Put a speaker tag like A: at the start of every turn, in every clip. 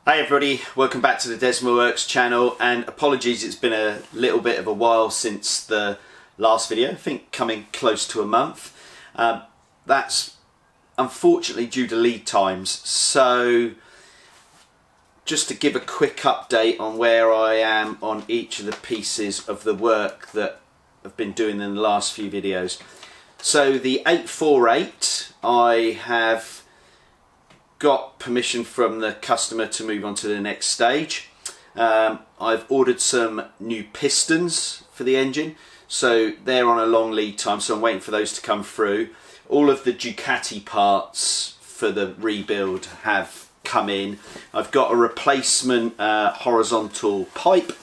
A: Hi everybody, welcome back to the Desmo Works channel, and apologies, it's been a little bit of a while since the last video. I think coming close to a month. That's unfortunately due to lead times, so just to give a quick update on where I am on each of the pieces of the work that I've been doing in the last few videos. So the 848, I have got permission from the customer to move on to the next stage. I've ordered some new pistons for the engine, so they're on a long lead time, so I'm waiting for those to come through. All of the Ducati parts for the rebuild have come in. I've got a replacement horizontal pipe,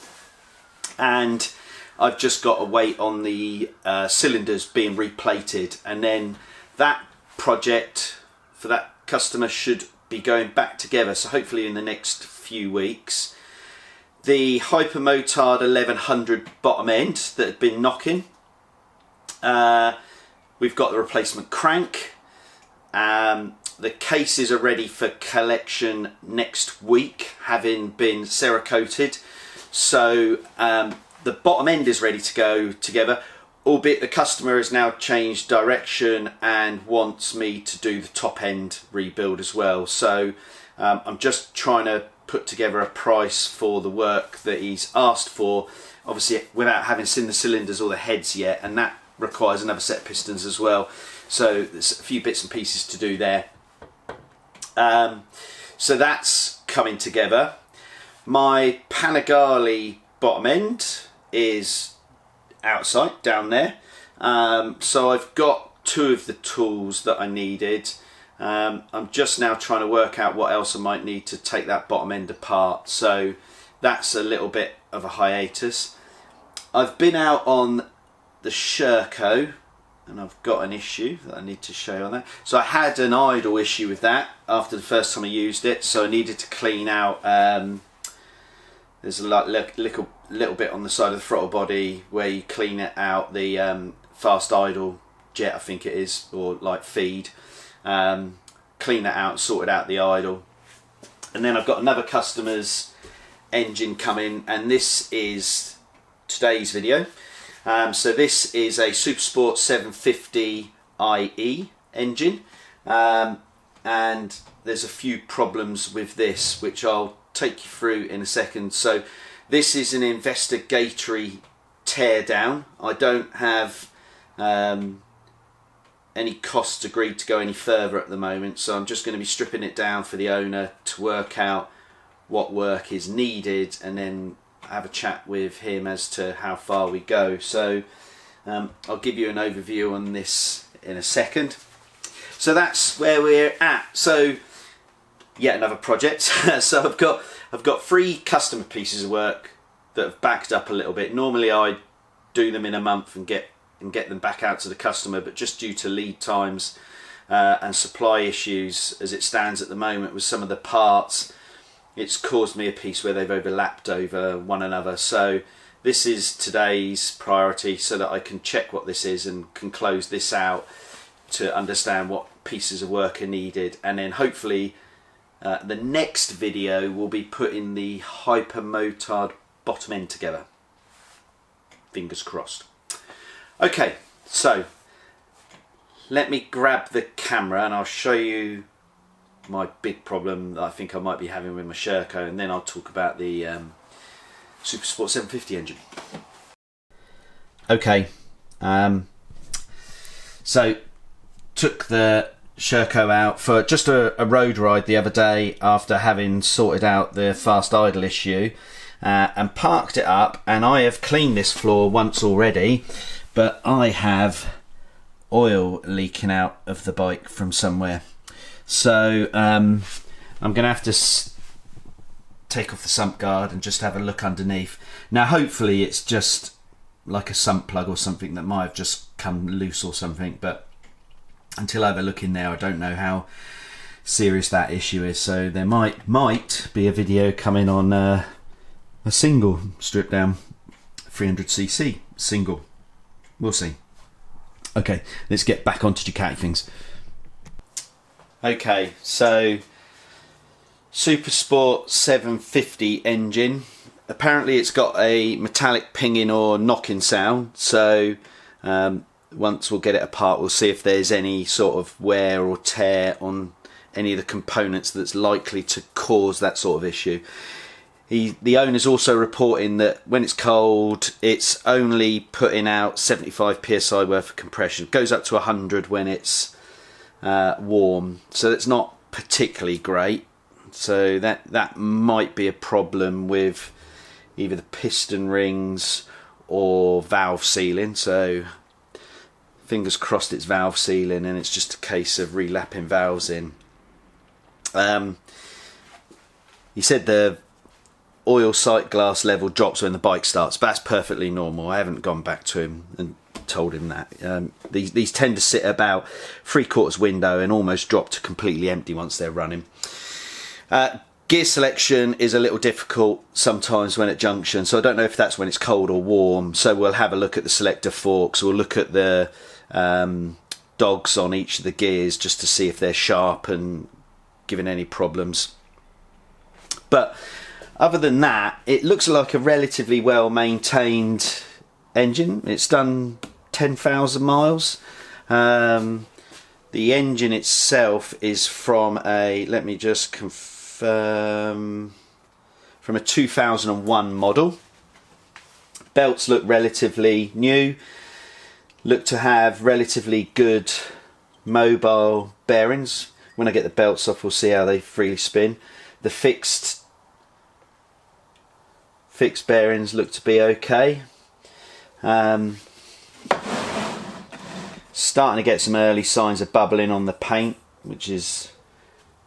A: and I've just got to wait on the cylinders being replated, and then that project for that customer should be going back together, so hopefully in the next few weeks. The Hypermotard 1100 bottom end that had been knocking, we've got the replacement crank. The cases are ready for collection next week, having been cerakoted, so the bottom end is ready to go together, albeit the customer has now changed direction and wants me to do the top end rebuild as well. So I'm just trying to put together a price for the work that he's asked for, obviously without having seen the cylinders or the heads yet, and that requires another set of pistons as well. So there's a few bits and pieces to do there. So that's coming together. My Panigale bottom end is outside down there, so I've got two of the tools that I needed. I'm just now trying to work out what else I might need to take that bottom end apart, so that's a little bit of a hiatus. I've been out on the Sherco and I've got an issue that I need to show you on that. So I had an idle issue with that after the first time I used it, so I needed to clean out there's a little bit on the side of the throttle body where you clean it out, the fast idle jet I think it is, or like feed. Clean that out, sorted out the idle. And then I've got another customer's engine coming, and this is today's video. So this is a SuperSport 750 IE engine, and there's a few problems with this which I'll take you through in a second. So this is an investigatory teardown. I don't have any costs agreed to go any further at the moment, so I'm just going to be stripping it down for the owner to work out what work is needed, and then have a chat with him as to how far we go. So I'll give you an overview on this in a second. So that's where we're at. So yet another project. So I've got 3 customer pieces of work that have backed up a little bit. Normally I do them in a month and get them back out to the customer, but just due to lead times and supply issues as it stands at the moment with some of the parts, it's caused me a piece where they've overlapped over one another. So this is today's priority, so that I can check what this is and can close this out to understand what pieces of work are needed, and then hopefully the next video will be putting the Hypermotard bottom end together. Fingers crossed. Okay, so let me grab the camera and I'll show you my big problem that I think I might be having with my Sherco, and then I'll talk about the SuperSport 750 engine. Okay, so took the Sherco out for just a road ride the other day after having sorted out the fast idle issue, and parked it up, and I have cleaned this floor once already, but I have oil leaking out of the bike from somewhere. So I'm going to have to take off the sump guard and just have a look underneath. Now hopefully it's just like a sump plug or something that might have just come loose or something, but until I have a look in there I don't know how serious that issue is. So there might be a video coming on a single strip down 300cc single. We'll see. Okay, let's get back onto Ducati things. Okay, so SuperSport 750 engine. Apparently it's got a metallic pinging or knocking sound, so once we'll get it apart we'll see if there's any sort of wear or tear on any of the components that's likely to cause that sort of issue. The owner's also reporting that when it's cold it's only putting out 75 psi worth of compression. It goes up to 100 when it's warm, so it's not particularly great. So that might be a problem with either the piston rings or valve sealing. So fingers crossed it's valve sealing and it's just a case of relapping valves in. He said the oil sight glass level drops when the bike starts, but that's perfectly normal. I haven't gone back to him and told him that. These tend to sit about 3/4 window and almost drop to completely empty once they're running. Gear selection is a little difficult sometimes when at junction, so I don't know if that's when it's cold or warm. So we'll have a look at the selector forks, we'll look at the dogs on each of the gears just to see if they're sharp and giving any problems. But other than that, it looks like a relatively well maintained engine. It's done 10,000 miles. The engine itself is from a, let me just confirm, from a 2001 model. Belts look relatively new, look to have relatively good mobile bearings. When I get the belts off we'll see how they freely spin. The fixed bearings look to be okay. Starting to get some early signs of bubbling on the paint, which is,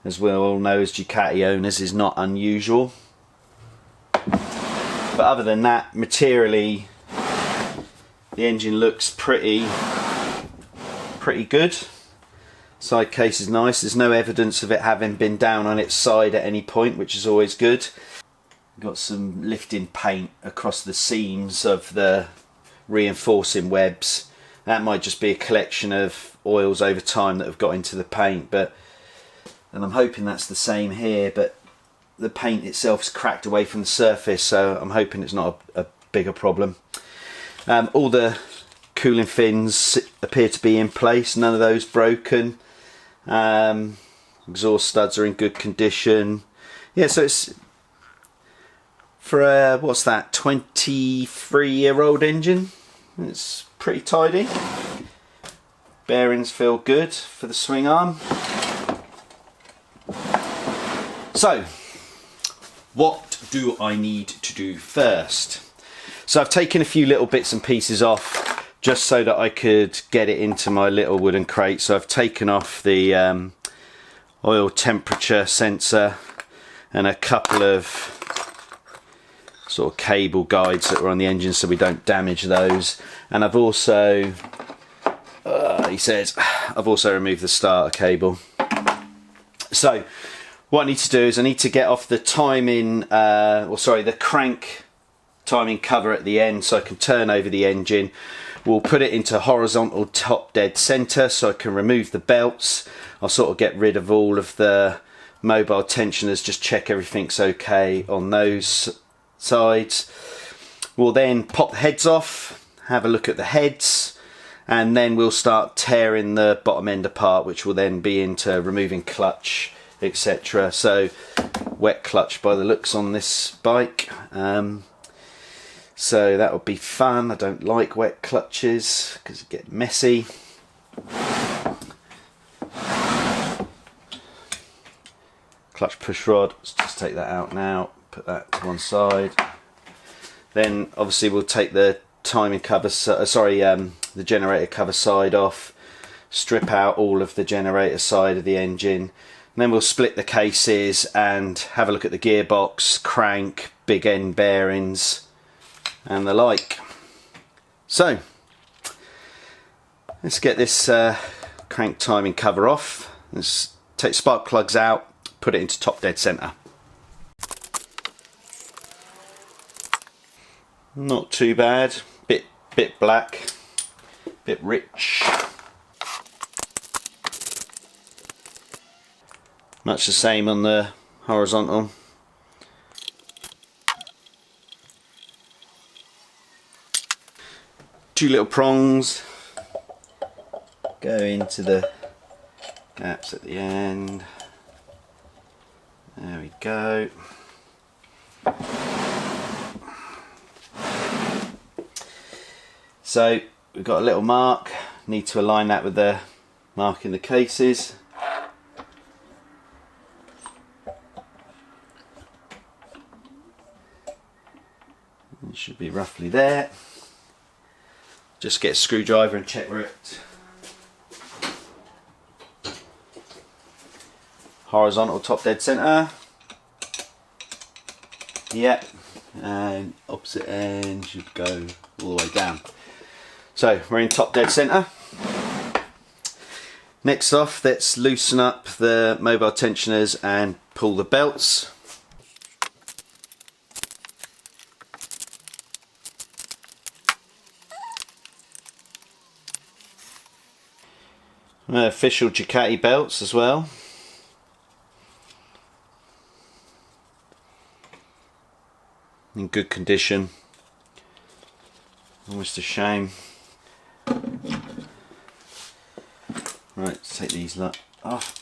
A: as we all know as Ducati owners, is not unusual. But other than that, materially the engine looks pretty good. Side case is nice. There's no evidence of it having been down on its side at any point, which is always good. Got some lifting paint across the seams of the reinforcing webs. That might just be a collection of oils over time that have got into the paint, and I'm hoping that's the same here, but the paint itself is cracked away from the surface, so I'm hoping it's not a bigger problem. All the cooling fins appear to be in place, none of those broken. Exhaust studs are in good condition. Yeah, so it's for a, what's that, 23-year-old engine, it's pretty tidy. Bearings feel good for the swing arm. So what do I need to do first? So I've taken a few little bits and pieces off just so that I could get it into my little wooden crate. So I've taken off the oil temperature sensor and a couple of sort of cable guides that were on the engine so we don't damage those. And I've also, he says, I've also removed the starter cable. So what I need to do is I need to get off the timing, the crank timing cover at the end so I can turn over the engine. We'll put it into horizontal top dead center so I can remove the belts. I'll sort of get rid of all of the mobile tensioners, just check everything's okay on those sides. We'll then pop the heads off, have a look at the heads, and then we'll start tearing the bottom end apart, which will then be into removing clutch, etc. So wet clutch by the looks on this bike. So that would be fun. I don't like wet clutches because it gets messy. Clutch push rod, let's just take that out now, put that to one side. Then obviously we'll take the timing cover, the generator cover side off, strip out all of the generator side of the engine, and then we'll split the cases and have a look at the gearbox, crank, big end bearings and the like. So let's get this crank timing cover off. Let's take spark plugs out, put it into top dead center. Not too bad, bit black, bit rich. Much the same on the horizontal. Two little prongs go into the gaps at the end. There we go. So we've got a little mark, need to align that with the mark in the cases. It should be roughly there. Just get a screwdriver and check where it. Horizontal top dead centre. Yep. And opposite end should go all the way down. So we're in top dead centre. Next off, let's loosen up the mobile tensioners and pull the belts. Official Ducati belts as well. In good condition. Almost a shame. Right, let's take these off.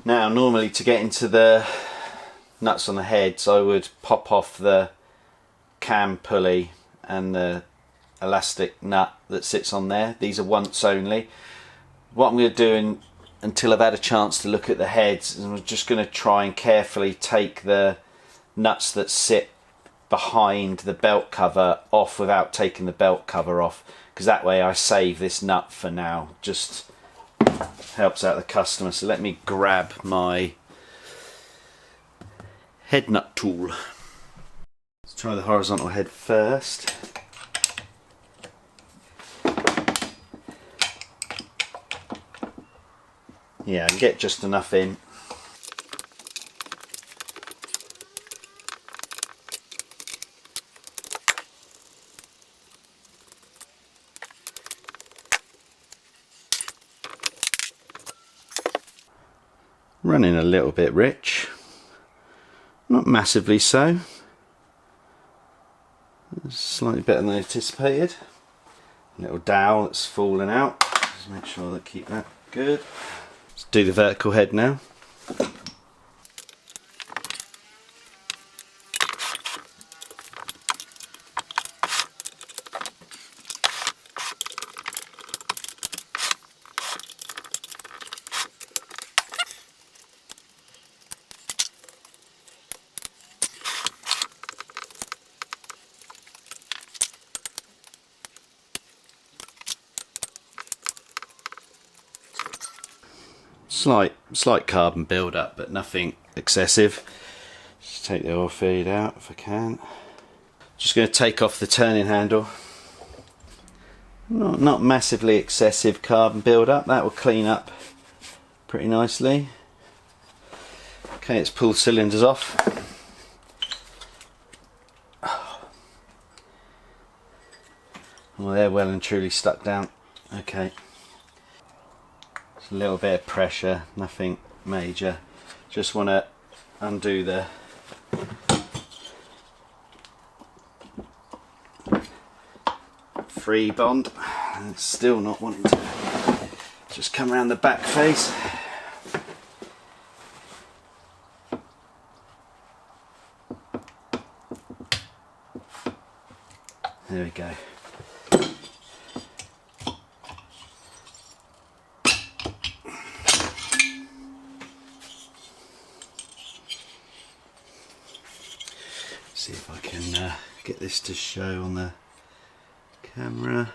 A: Now, normally to get into the nuts on the heads, I would pop off the cam pulley and the elastic nut that sits on there. These are once only. What I'm going to do until I've had a chance to look at the heads is I'm just going to try and carefully take the nuts that sit behind the belt cover off without taking the belt cover off, because that way I save this nut for now. Just helps out the customer. So let me grab my head nut tool. Let's try the horizontal head first. Yeah, I can get just enough in. Running a little bit rich, not massively so. Slightly better than I anticipated. Little dowel that's fallen out. Just make sure that keep that good. Let's do the vertical head now. Slight carbon build up, but nothing excessive. Just take the oil feed out if I can. Just going to take off the turning handle. Not massively excessive carbon build up. That will clean up pretty nicely. Okay, let's pull the cylinders off. Well, they're well and truly stuck down. Okay. A little bit of pressure, nothing major. Just want to undo the free bond. And it's still not wanting to just come around the back face. There we go. See if I can get this to show on the camera.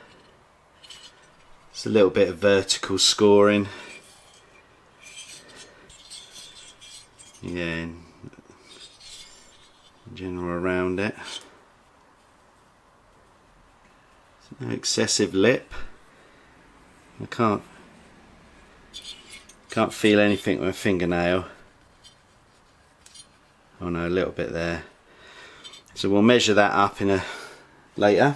A: It's a little bit of vertical scoring. Yeah, in general around it. No excessive lip. I can't feel anything with my fingernail. Oh no, a little bit there. So we'll measure that up in a later.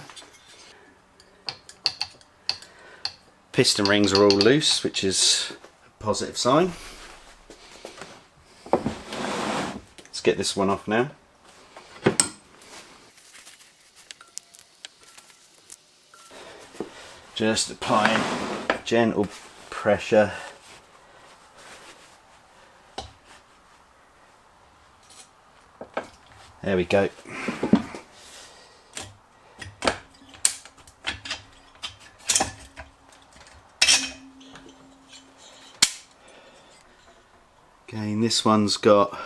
A: Piston rings are all loose, which is a positive sign. Let's get this one off now. Just applying gentle pressure. There we go. Again, this one's got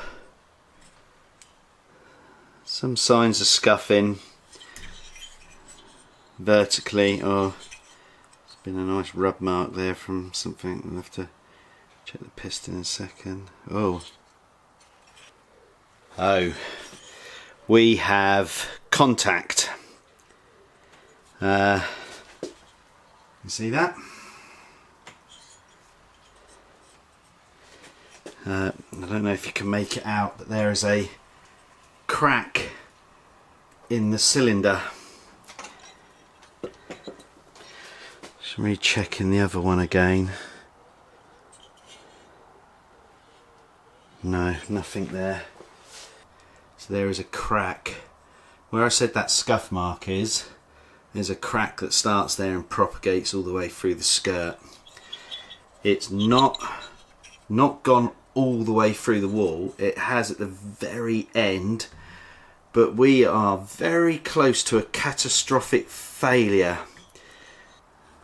A: some signs of scuffing vertically. Oh, there's been a nice rub mark there from something. I'll have to check the piston in a second. Oh, we have contact. You see that? I don't know if you can make it out, but there is a crack in the cylinder. Just rechecking the other one again. No, nothing there. So there is a crack. Where I said that scuff mark is, there's a crack that starts there and propagates all the way through the skirt. It's not gone all the way through the wall. It has at the very end, but we are very close to a catastrophic failure.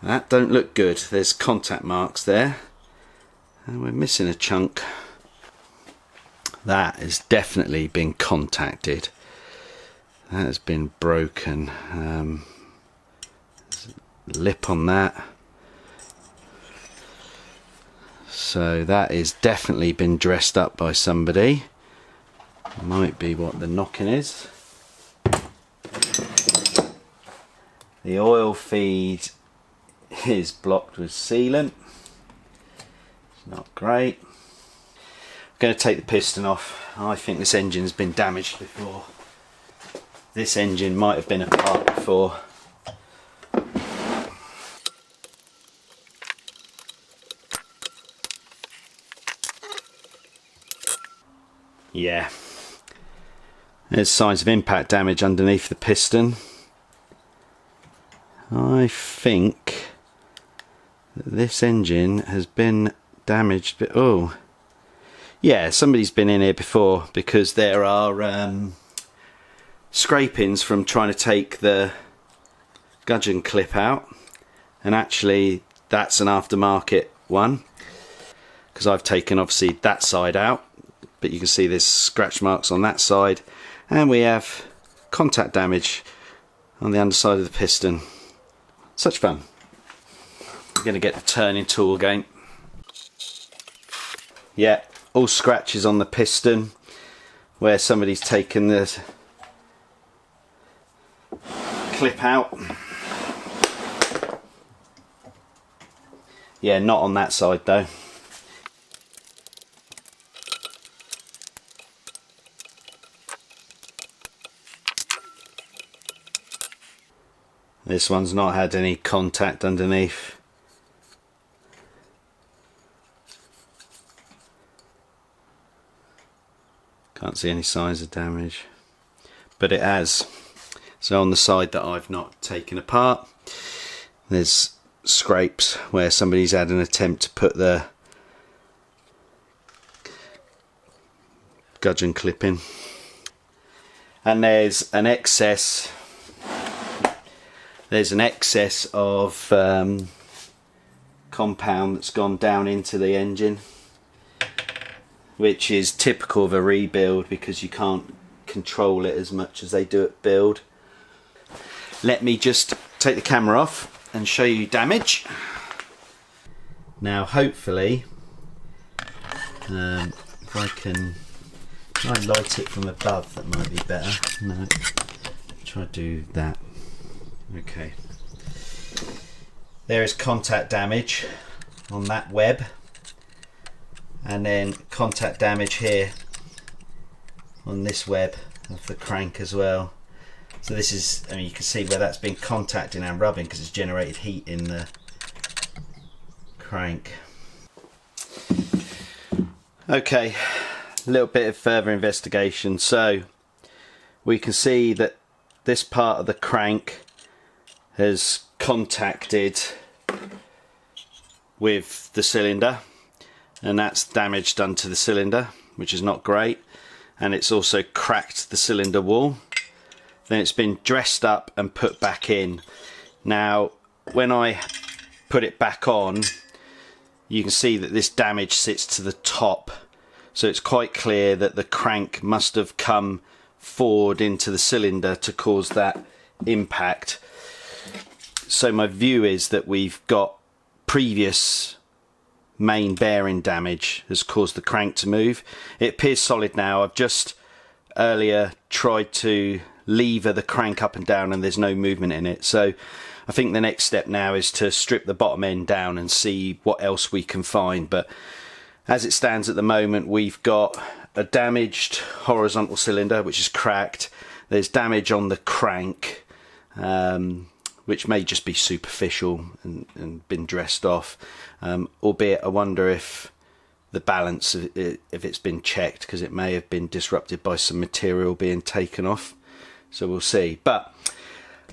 A: That don't look good. There's contact marks there, and we're missing a chunk. That has definitely been contacted. That has been broken. There's a lip on that. So that is definitely been dressed up by somebody. Might be what the knocking is. The oil feed is blocked with sealant. It's not great. I'm going to take the piston off. I think this engine's been damaged before. This engine might have been apart before. Yeah, there's signs of impact damage underneath the piston. I think that this engine has been damaged, but oh yeah, somebody's been in here before, because there are scrapings from trying to take the gudgeon clip out, and actually that's an aftermarket one, because I've taken obviously that side out. But you can see there's scratch marks on that side, and we have contact damage on the underside of the piston. Such fun. I'm going to get the turning tool again. Yeah, all scratches on the piston where somebody's taken the clip out. Yeah, not on that side though. This one's not had any contact underneath. Can't see any signs of damage, but it has. So on the side that I've not taken apart, there's scrapes where somebody's had an attempt to put the gudgeon clip in. And there's an excess of compound that's gone down into the engine, which is typical of a rebuild because you can't control it as much as they do at build. Let me just take the camera off and show you damage. Now hopefully, if I can try and light it from above, that might be better. No, try to do that. Okay, there is contact damage on that web, and then contact damage here on this web of the crank as well. So this is, I mean, you can see where that's been contacting and rubbing because it's generated heat in the crank. Okay, a little bit of further investigation. So we can see that this part of the crank has contacted with the cylinder, and that's damage done to the cylinder, which is not great, and it's also cracked the cylinder wall. Then it's been dressed up and put back in. Now when I put it back on, you can see that this damage sits to the top, so it's quite clear that the crank must have come forward into the cylinder to cause that impact. So my view is that we've got previous main bearing damage has caused the crank to move. It appears solid now. I've just earlier tried to lever the crank up and down and there's no movement in it. So I think the next step now is to strip the bottom end down and see what else we can find. But as it stands at the moment, we've got a damaged horizontal cylinder which is cracked. There's damage on the crank, which may just be superficial and been dressed off, albeit I wonder if the balance, if it's been checked, because it may have been disrupted by some material being taken off. So we'll see. But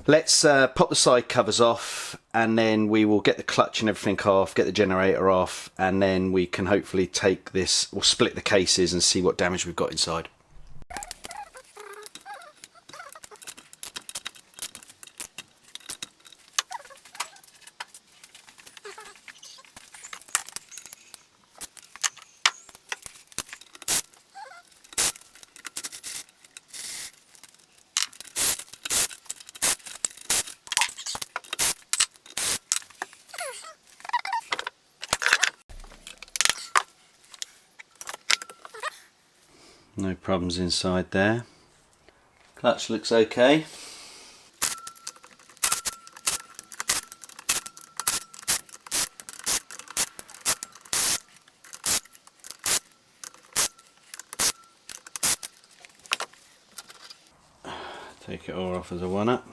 A: let's pop the side covers off, and then we will get the clutch and everything off, get the generator off, and then we can hopefully take this, or split the cases and see what damage we've got inside. No problems inside there. Clutch looks okay. Take it all off as a one-up.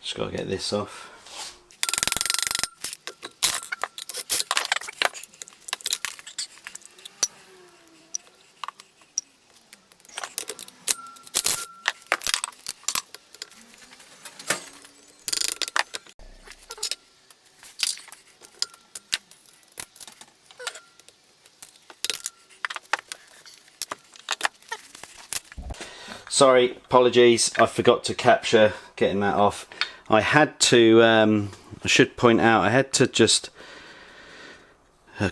A: Just got to get this off. sorry, apologies, I forgot to capture getting that off. I had to, I should point out, I had to just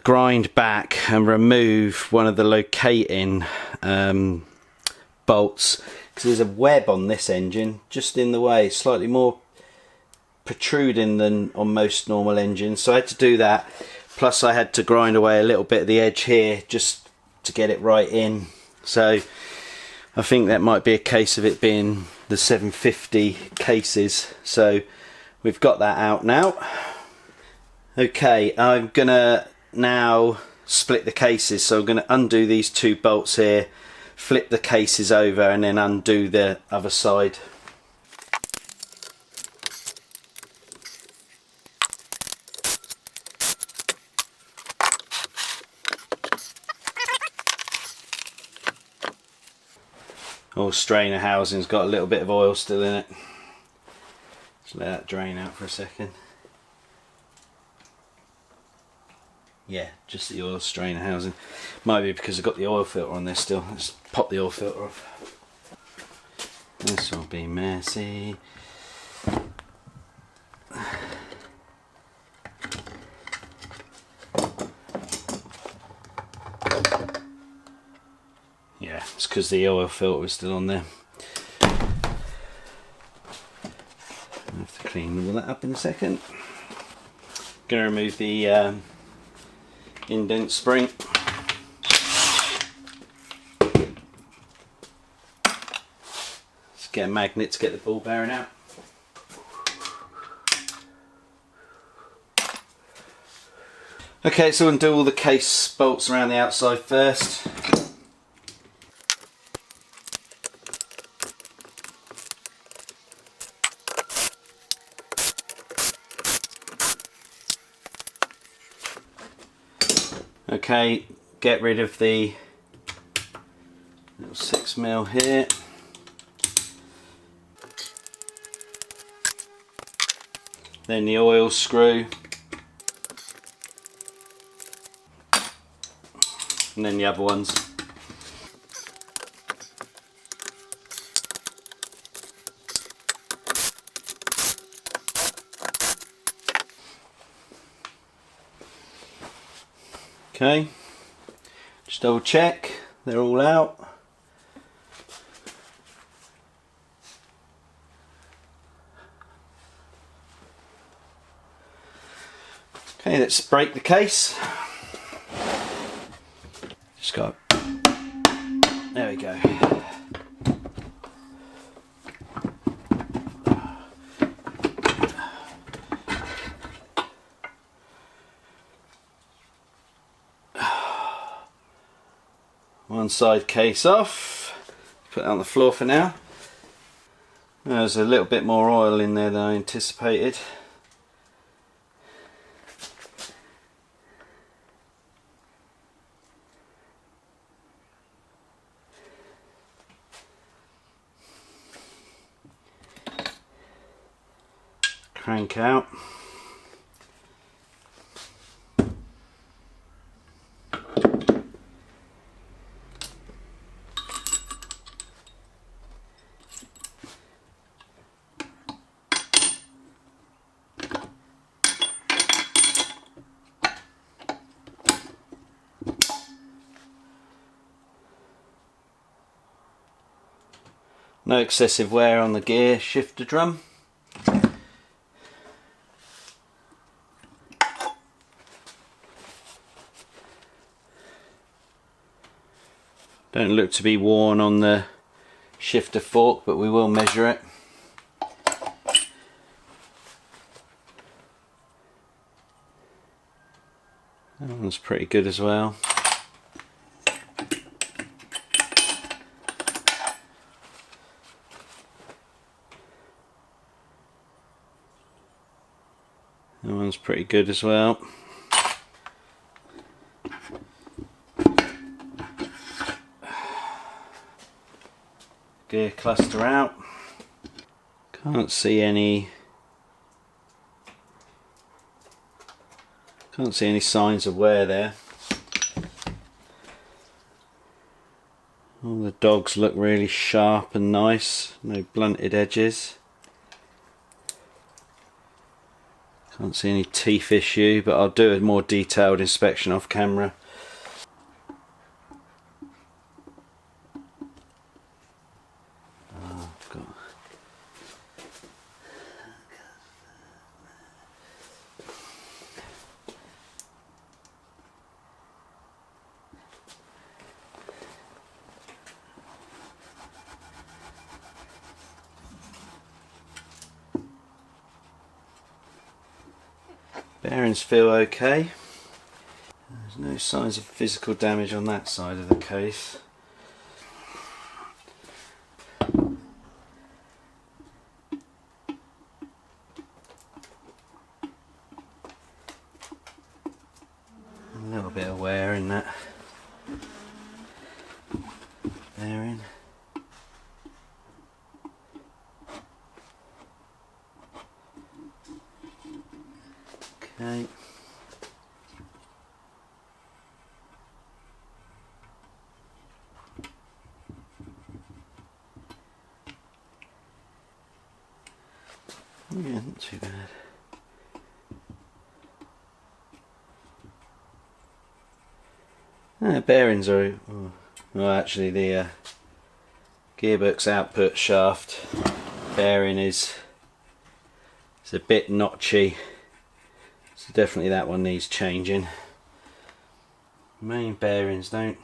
A: grind back and remove one of the locating bolts, because there's a web on this engine just in the way, slightly more protruding than on most normal engines, so I had to do that. Plus I had to grind away a little bit of the edge here just to get it right in. So I think that might be a case of it being the 750 cases. So we've got that out now. Okay, I'm gonna now split the cases, so I'm going to undo these two bolts here, flip the cases over, and then undo the other side. Oh, strainer housing's got a little bit of oil still in it. Just let that drain out for a second. Yeah, just the oil strainer housing. Might be because I've got the oil filter on there still. Let's pop the oil filter off. This will be messy. Yeah, it's because the oil filter was still on there. I'll have to clean all that up in a second. Gonna remove the indent spring. Let's get a magnet to get the ball bearing out. Okay, so undo all the case bolts around the outside first. Okay, get rid of the little 6mm here. Then the oil screw. And then the other ones. Okay, just double check they're all out. Okay, let's break the case. Just got, there we go. One side case off, put that on the floor for now. There's a little bit more oil in there than I anticipated. Crank out. No excessive wear on the gear shifter drum. Don't look to be worn on the shifter fork, but we will measure it. That one's pretty good as well. That one's pretty good as well. Gear cluster out. Can't see any signs of wear there. All the dogs look really sharp and nice, no blunted edges. Can't see any teeth issue, but I'll do a more detailed inspection off camera. Bearings feel okay. There's no signs of physical damage on that side of the case. A little bit of wear in that bearing. Okay. Yeah, not too bad. Bearings are, well actually the gearbox output shaft bearing is a bit notchy, so definitely that one needs changing. Main bearings don't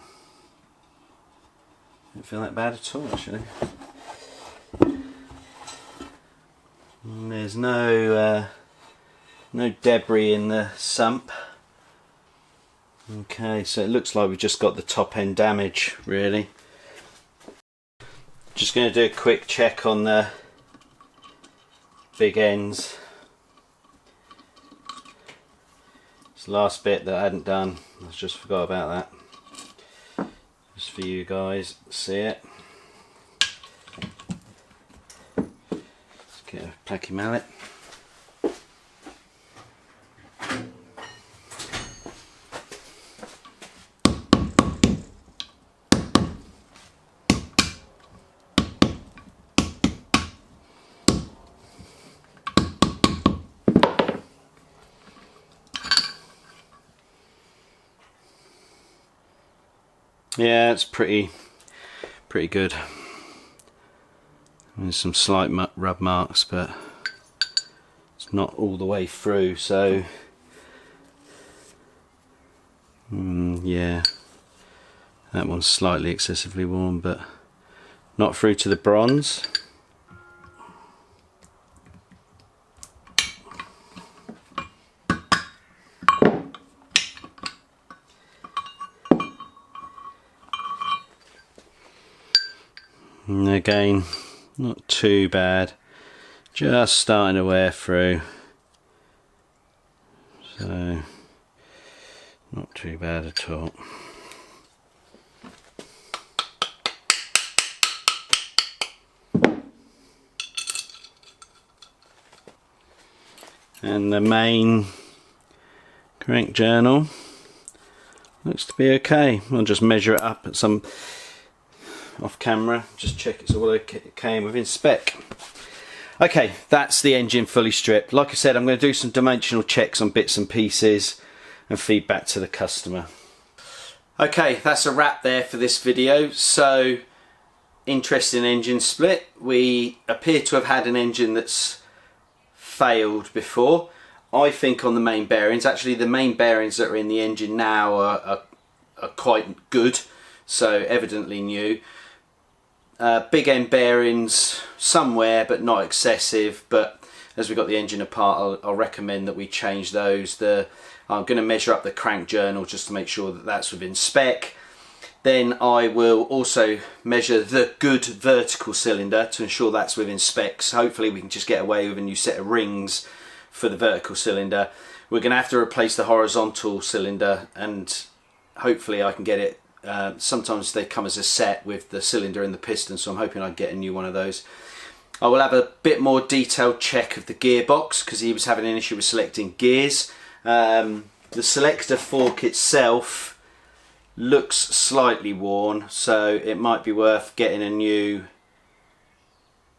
A: feel that bad at all actually. And there's no debris in the sump. Okay, so it looks like we've just got the top end damage really. Just going to do a quick check on the big ends. It's the last bit that I hadn't done, I just forgot about that. Just for you guys to see it. Let's get a placky mallet. Yeah, it's pretty good. There's some slight rub marks, but it's not all the way through, so yeah, that one's slightly excessively worn, but not through to the bronze. And again, not too bad, just starting to wear through, so not too bad at all. And the main crank journal looks to be okay. I'll just measure it up at some off camera, just check it's all okay within spec. Okay, that's the engine fully stripped. Like I said, I'm going to do some dimensional checks on bits and pieces and feedback to the customer. Okay, that's a wrap there for this video. So, interesting engine split. We appear to have had an engine that's failed before. I think on the main bearings, actually the main bearings that are in the engine now are quite good, so evidently new. Big end bearings somewhere, but not excessive. But as we got the engine apart, I'll recommend that we change those. I'm going to measure up the crank journal just to make sure that that's within spec. Then I will also measure the good vertical cylinder to ensure that's within specs. Hopefully we can just get away with a new set of rings for the vertical cylinder. We're going to have to replace the horizontal cylinder, and hopefully I can get it. Sometimes they come as a set with the cylinder and the piston, so I'm hoping I get a new one of those. I will have a bit more detailed check of the gearbox because he was having an issue with selecting gears. The selector fork itself looks slightly worn, so it might be worth getting a new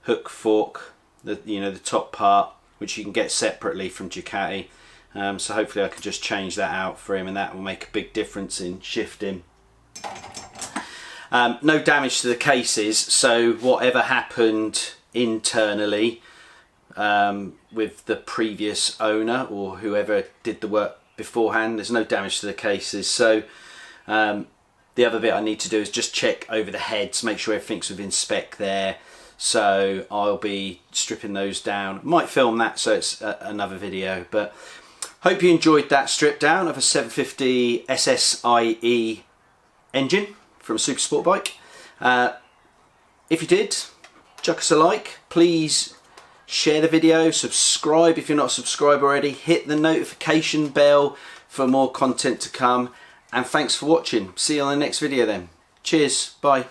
A: hook fork, the top part, which you can get separately from Ducati. So hopefully I can just change that out for him, and that will make a big difference in shifting. No damage to the cases, so whatever happened internally with the previous owner or whoever did the work beforehand, there's no damage to the cases. So the other bit I need to do is just check over the heads, make sure everything's within spec there. So I'll be stripping those down. Might film that, so it's another video. But hope you enjoyed that strip down of a 750 SSie engine from a SuperSport bike. If you did, chuck us a like. Please share the video, subscribe if you're not subscribed already, hit the notification bell for more content to come, and thanks for watching. See you on the next video then. Cheers, bye.